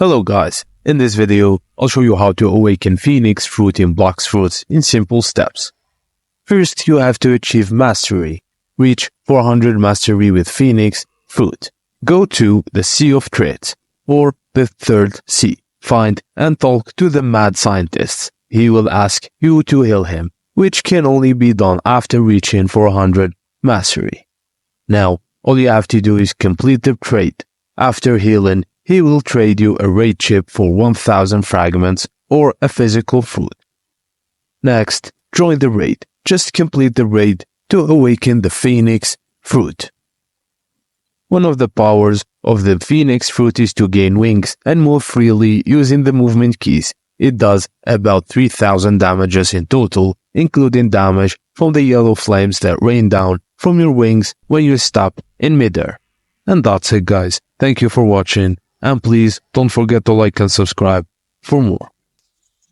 Hello guys, in this video, I'll show you how to awaken Phoenix fruit in blox fruits in simple steps. First, you have to achieve mastery. Reach 400 mastery with Phoenix fruit. Go to the Sea of Traits, or the third sea. Find and talk to the mad scientist. He will ask you to heal him, which can only be done after reaching 400 mastery. Now, all you have to do is complete the trait. After healing, he will trade you a raid chip for 1000 fragments or a physical fruit. Next, join the raid. Just complete the raid to awaken the Phoenix fruit. One of the powers of the Phoenix fruit is to gain wings and move freely using the movement keys. It does about 3000 damages in total, including damage from the yellow flames that rain down from your wings when you stop in midair. And that's it guys. Thank you for watching, and please don't forget to like and subscribe for more.